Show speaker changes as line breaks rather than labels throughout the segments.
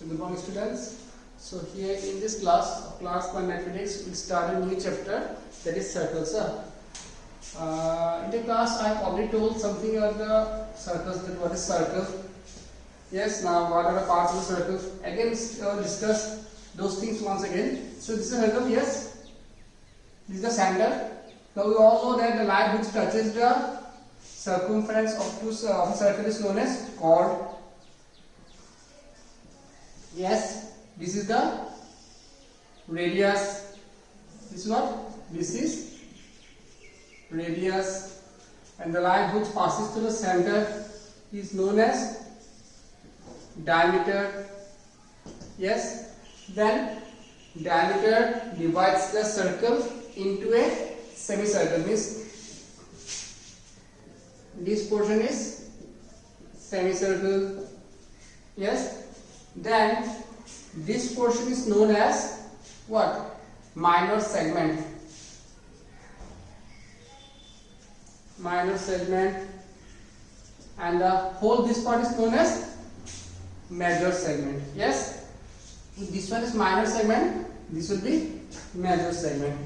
So good morning students. So here in this class of class 1 mathematics, we'll start a new chapter, that is circles. In the class I have already told something about the circles, that what is circle. Yes, now what are the parts of the circle? Again discuss those things once again. So this is a circle, yes. This is the center. Now we all know that the line which touches the circumference of a circle is known as chord. Yes, this is the radius. This is what? This is radius, and the line which passes through the center is known as diameter. Yes, then diameter divides the circle into a semicircle. Means this portion is semicircle. Yes. Then this portion is known as what? Minor segment. Minor segment, and the whole this part is known as major segment. Yes, if this one is minor segment, this will be major segment.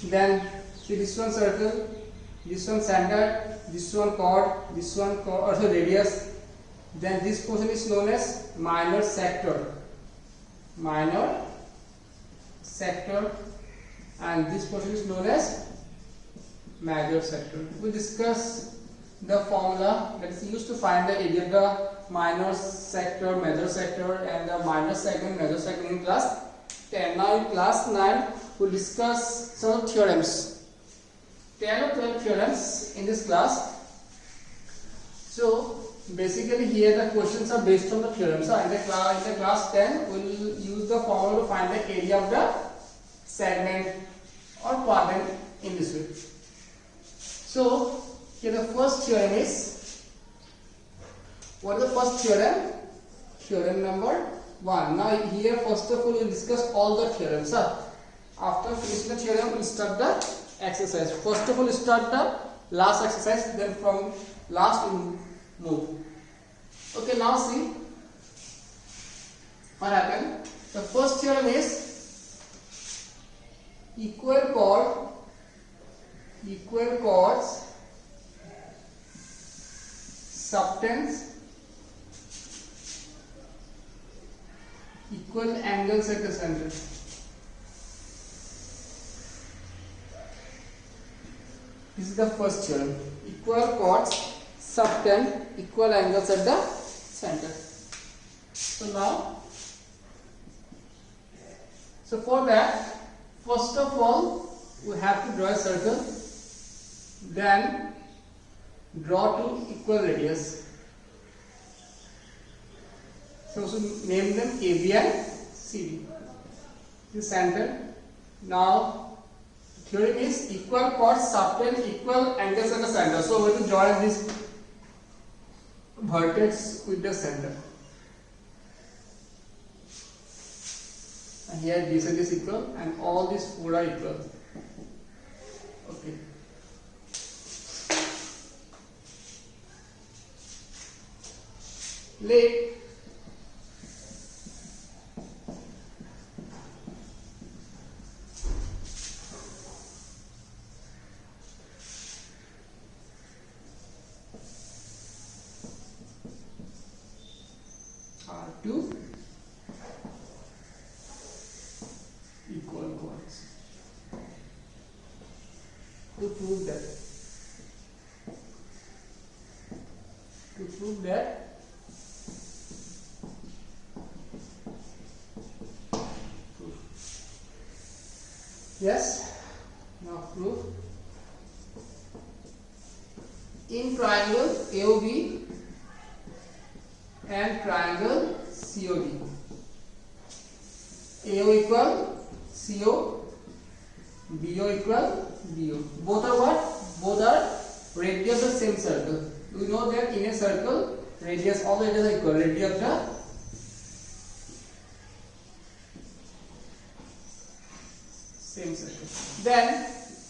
Then see this one circle, this one center, this one chord, this one also radius. Then this portion is known as minor sector. Minor sector, and this portion is known as major sector. We discuss the formula that is used to find the area of the minor sector, major sector, and the minor segment, major segment in class 10. Now in class 9 we will discuss some theorems. 10 or 12 theorems in this class. So basically here the questions are based on the theorems. So in the class 10 we will use the formula to find the area of the segment or quadrant in this way. So here the first theorem is, what is the first theorem? Theorem number 1. Now here first of all we will discuss all the theorems. After finishing the theorem we will start the exercise. First of all we start the last exercise, then from last we move. Okay, now see what happened. The first theorem is equal chords subtends equal angles at the center. This is the first theorem. Equal chords subtend equal angles at the center. So now, so for that, first of all we have to draw a circle, then draw two equal radius. So name them AB and CD. The center. Now theorem is equal chords subtend equal angles at the center. So we will join this vertex with the center, and here this and this equal, and all these four are equal. Okay. Let R2 equal chords. To prove that yes, now prove in triangle AOB and triangle COD, AO equal CO, BO equal BO. Both are what? Both are radius of the same circle. We know that in a circle, radius, all the radius are equal. Radius of the same circle. Then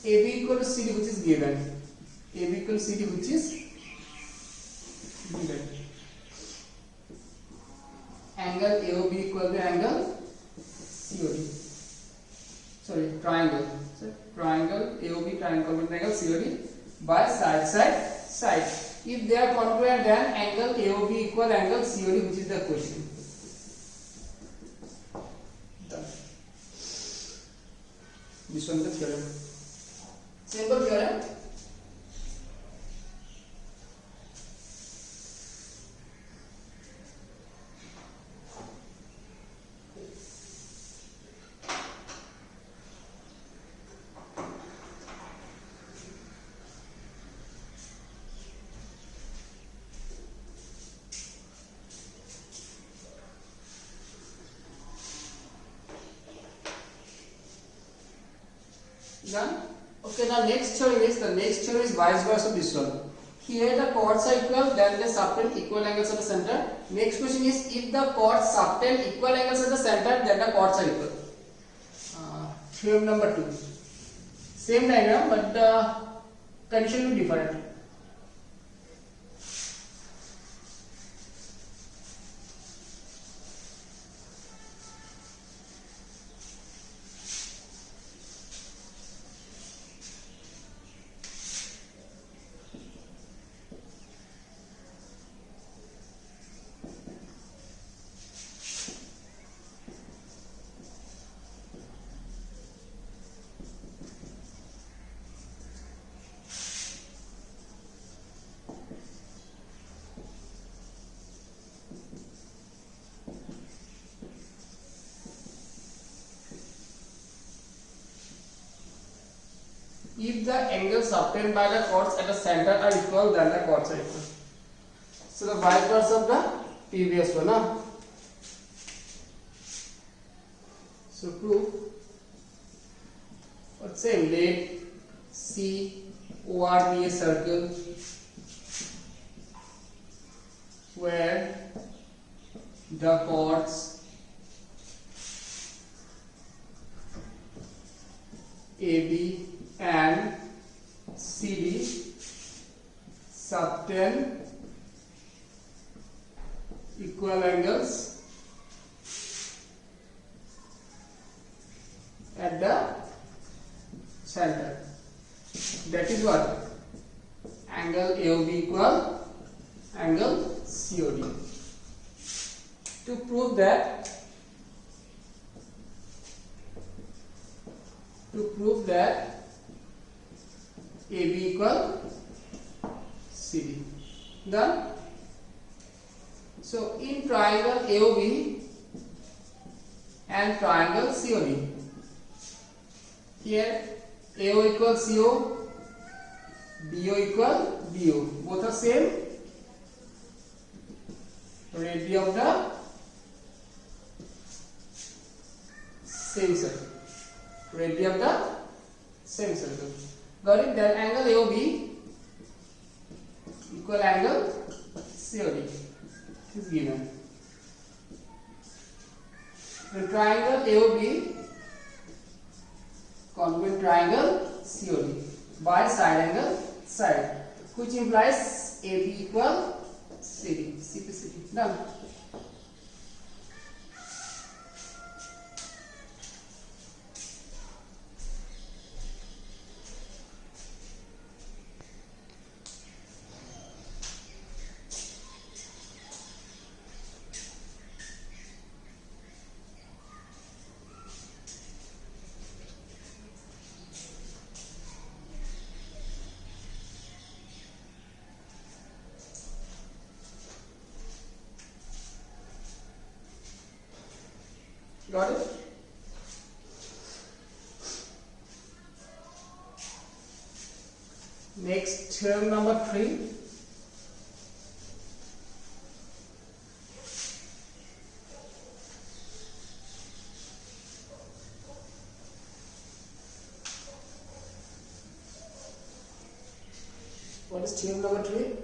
AB equal to CD, which is given. AB equal to CD, which is given. angle AOB equal to angle COD. Sorry, triangle. So triangle AOB triangle with angle COD by side. If they are congruent, then angle AOB equal angle COD, which is the question. Done. This one is the theorem. Simple theorem. Done. Okay, now next theorem is vice versa of this one. Here the chords are equal, then they subtend equal angles at the center. Next question is, if the chords subtend equal angles at the center, then the chords are equal. Theorem number 2. Same diagram, but the condition will be different. If the angles obtained by the chords at the center are equal, then the chords are equal. So the vice versa of the previous one. So prove. What's same? Let COR be a circle where the chords AB and CD subtend equal angles at the center. That is what? Angle AOB equal angle COD. To prove that, AB equal CD. Done. So in triangle AOB and triangle COD, here AO equal CO, BO equal BO. Both are same. Radii of the same circle. Radii of the same circle. Got it? Then angle AOB equal angle COD is given. The triangle AOB congruent triangle COD by side angle side, which implies AB equal CD. CP. Done. Got it? Next, theorem number 3. What is theorem number 3?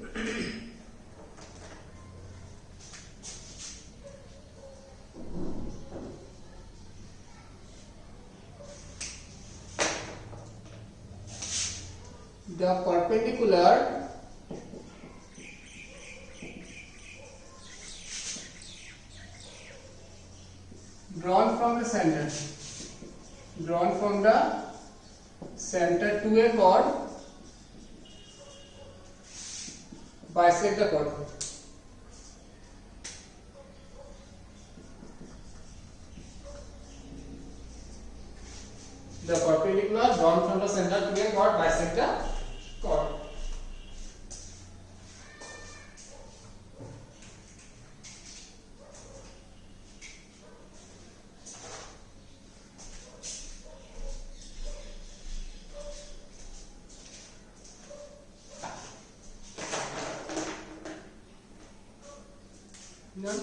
The perpendicular drawn from the center, drawn from the center to a chord, bisect the chord. The perpendicular drawn from the center to a chord bisect the chord. Done.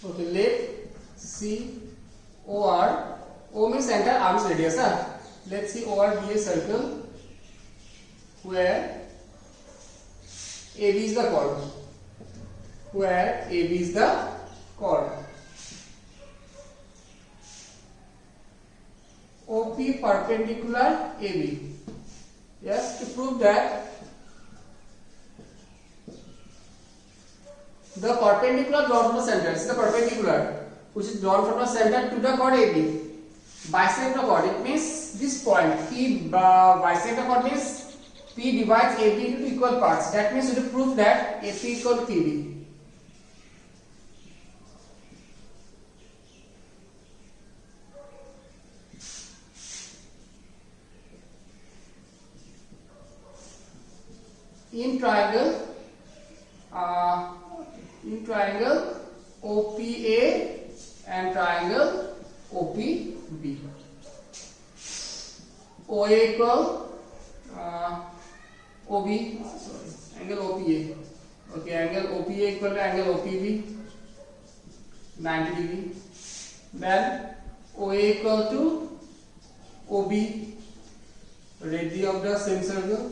Okay, let C OR, O means center, R means radius. Let C OR be a circle where AB is the chord. Where AB is the chord. OP perpendicular AB. Yes, to prove that the perpendicular drawn from the center, is the perpendicular which is drawn from the center to the chord AB, bisect the chord. It means this point P bisect the chord means P divides AB into equal parts. That means we will prove that AP equal to PB. In triangle OPA and triangle OPB. OA equal OB, angle OPA. Okay, angle OPA equal to angle OPB, 90 degree. Then OA equal to OB, radius of the same circle.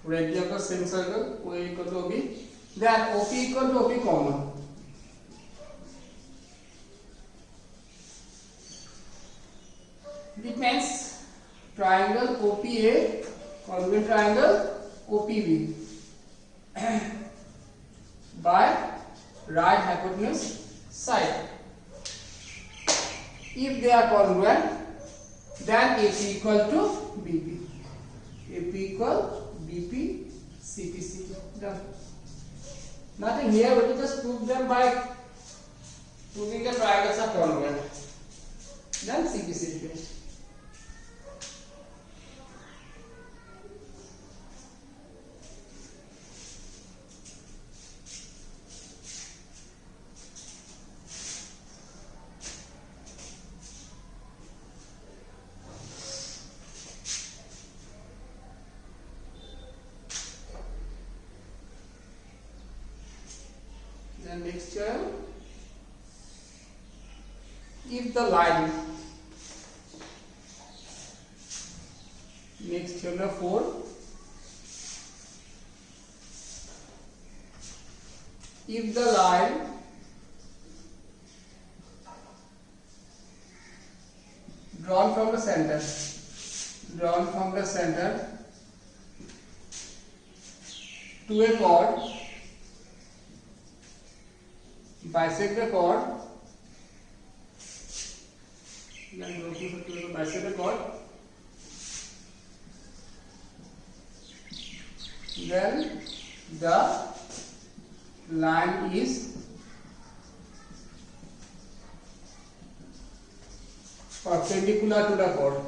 Radius of the same circle, OA equal to OB. Then OP equal to OP common. It means triangle OPA, congruent triangle OPB by right hypotenuse side. If they are congruent, then AP equal to BP. AP equal BP, CP, CP. Done. Nothing here, we will just prove them by proving the triangles are congruent. Then CP, CP. Then next term, if the line, next term number 4, if the line drawn from the center to a chord, bisect the chord, bisect the chord, then the line is perpendicular to the chord.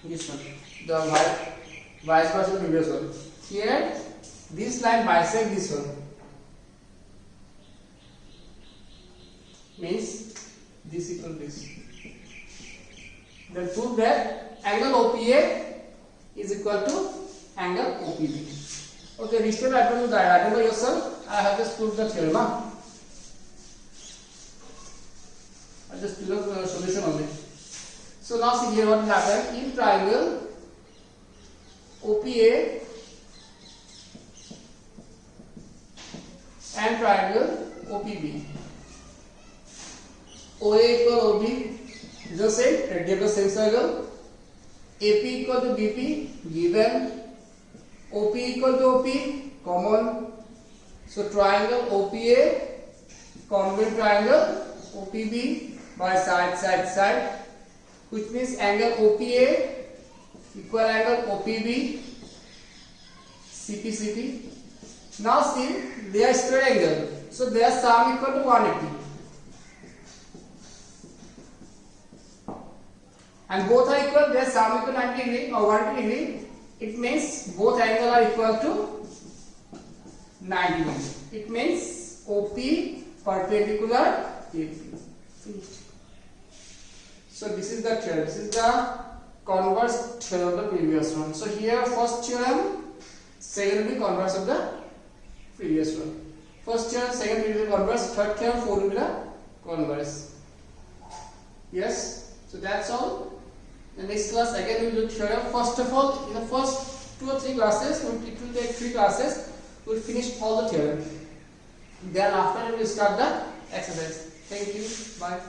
This one, the vice versa previous one. Here, this line bisect this one. Means this equal to this. Then prove that angle OPA is equal to angle OPB. Okay, restore identify yourself. I have just proved the theorem. I just fill up the solution only. So now see here what will happen in triangle OPA and triangle OPB. OA equal OB, just say radius of the same circle. AP equal to BP, given. OP equal to OP, common. So triangle OPA, congruent triangle OPB by side, which means angle OPA equal angle OPB, CP. Now see, they are straight angle, so their sum equal to 180. And both are equal, their sum equal 90 degree or 180 degree. It means both angles are equal to 90 degree. It means OP perpendicular AP. So this is the theorem. This is the converse theorem of the previous one. So here first theorem, second will be converse of the previous one. First theorem, second will be the converse, third theorem, fourth will be the converse. Yes. So that's all. The next class again we will do theorem. First of all, in the first 2 or 3 classes, it will take 3 classes. We will finish all the theorem. Then after we will start the exercise. Thank you. Bye.